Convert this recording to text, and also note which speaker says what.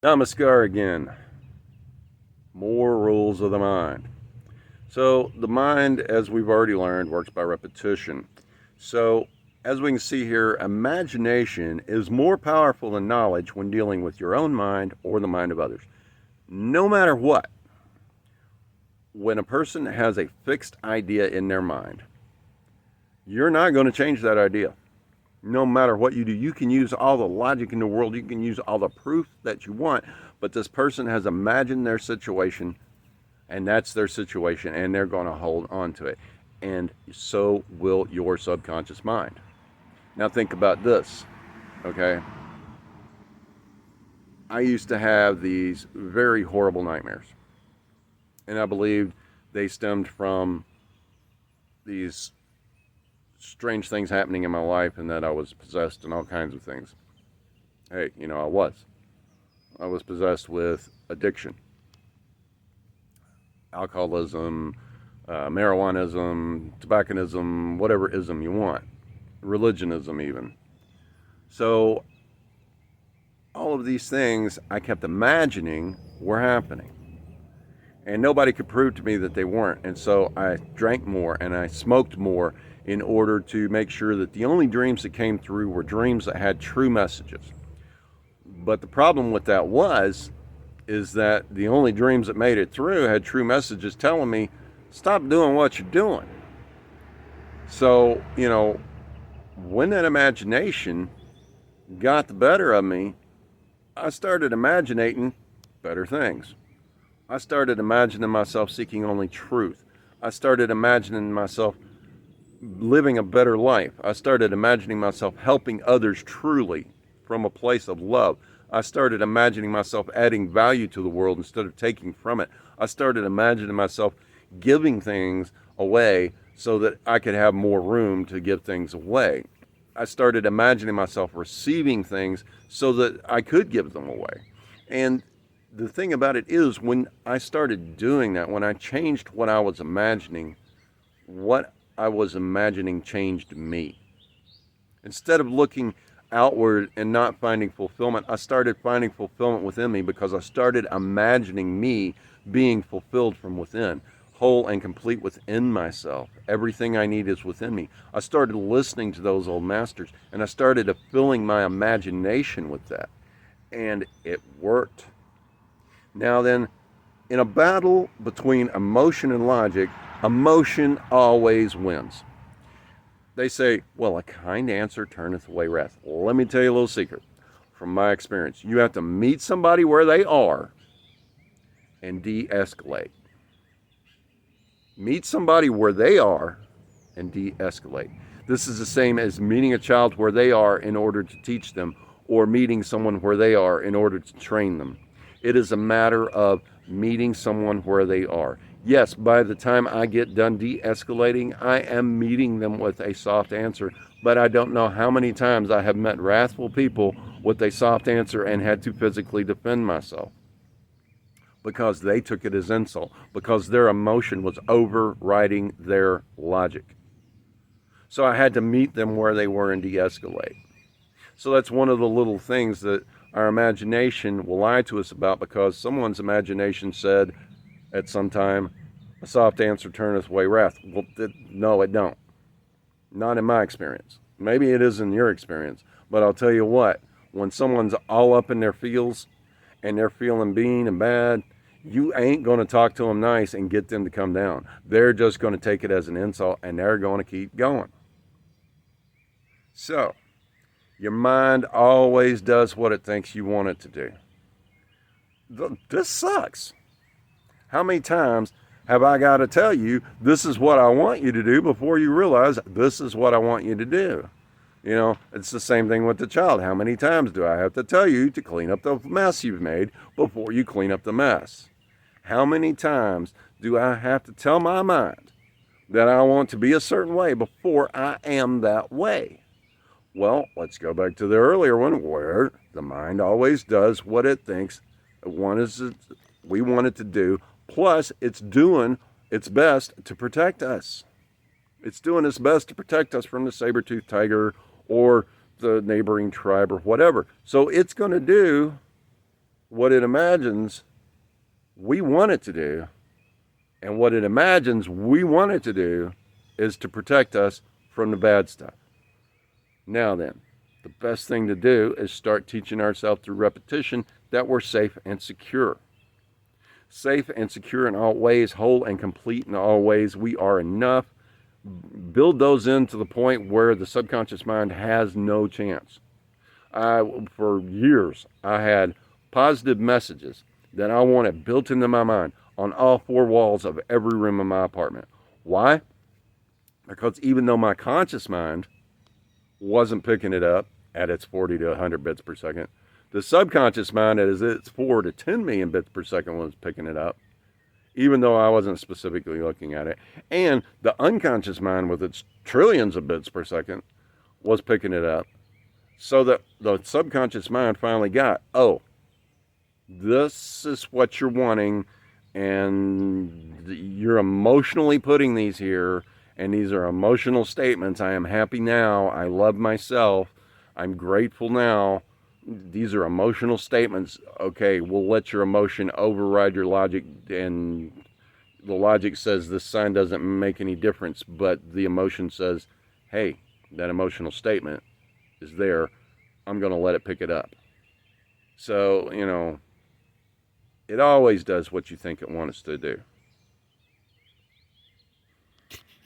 Speaker 1: Namaskar again. More rules of the mind. So, the mind, as we've already learned, works by repetition. So, as we can see here, imagination is more powerful than knowledge when dealing with your own mind or the mind of others. No matter what, when a person has a fixed idea in their mind, you're not going to change that idea. No matter what you do, you can use all the logic in the world, you can use all the proof that you want, but this person has imagined their situation, and that's their situation, and they're going to hold on to it. And so will your subconscious mind. Now, think about this, okay? I used to have these very horrible nightmares, and I believed they stemmed from these strange things happening in my life and that I was possessed and all kinds of things. Hey, I was possessed with addiction, alcoholism, marijuanism, tobacconism, whatever ism you want, religionism even. So all of these things I kept imagining were happening, and nobody could prove to me that they weren't. And so I drank more and I smoked more in order to make sure that the only dreams that came through were dreams that had true messages. But the problem with that is that the only dreams that made it through had true messages telling me, stop doing what you're doing. So, when that imagination got the better of me, I started imagining better things. I started imagining myself seeking only truth. I started imagining myself living a better life. I started imagining myself helping others truly from a place of love. I started imagining myself adding value to the world instead of taking from it. I started imagining myself giving things away so that I could have more room to give things away. I started imagining myself receiving things so that I could give them away. And the thing about it is, when I started doing that, when I changed what I was imagining, what I was imagining changed me. Instead of looking outward and not finding fulfillment, I started finding fulfillment within me because I started imagining me being fulfilled from within, whole and complete within myself. Everything I need is within me. I started listening to those old masters, and I started filling my imagination with that, and it worked. Now then, in a battle between emotion and logic, emotion always wins. They say, well, a kind answer turneth away wrath. Let me tell you a little secret from my experience. You have to meet somebody where they are and de-escalate. Meet somebody where they are and de-escalate. This is the same as meeting a child where they are in order to teach them, or meeting someone where they are in order to train them. It is a matter of meeting someone where they are. Yes, by the time I get done de-escalating, I am meeting them with a soft answer, but I don't know how many times I have met wrathful people with a soft answer and had to physically defend myself because they took it as insult, because their emotion was overriding their logic. So I had to meet them where they were and de-escalate. So that's one of the little things that our imagination will lie to us about, because someone's imagination said at some time, a soft answer turneth away wrath. Well, no, it don't. Not in my experience. Maybe it is in your experience, but I'll tell you what, when someone's all up in their feels and they're feeling mean and bad, you ain't going to talk to them nice and get them to come down. They're just going to take it as an insult, and they're going to keep going. So, your mind always does what it thinks you want it to do. This sucks. How many times have I got to tell you, this is what I want you to do, before you realize this is what I want you to do? It's the same thing with the child. How many times do I have to tell you to clean up the mess you've made before you clean up the mess? How many times do I have to tell my mind that I want to be a certain way before I am that way? Well, let's go back to the earlier one, where the mind always does what it thinks we want it to do, plus it's doing its best to protect us. It's doing its best to protect us from the saber-toothed tiger or the neighboring tribe or whatever. So it's going to do what it imagines we want it to do, and what it imagines we want it to do is to protect us from the bad stuff. Now then, the best thing to do is start teaching ourselves through repetition that we're safe and secure. Safe and secure in all ways, whole and complete in all ways. We are enough. Build those in to the point where the subconscious mind has no chance. For years, I had positive messages that I wanted built into my mind on all four walls of every room in my apartment. Why? Because even though my conscious mind wasn't picking it up at its 40 to 100 bits per second, the subconscious mind at its 4 to 10 million bits per second was picking it up, even though I wasn't specifically looking at it. And the unconscious mind with its trillions of bits per second was picking it up. So that the subconscious mind finally got, oh, this is what you're wanting, and you're emotionally putting these here, and these are emotional statements. I am happy now. I love myself. I'm grateful now. These are emotional statements. Okay, we'll let your emotion override your logic, and the logic says this sign doesn't make any difference, but the emotion says, hey, that emotional statement is there. I'm going to let it pick it up. So, it always does what you think it wants to do.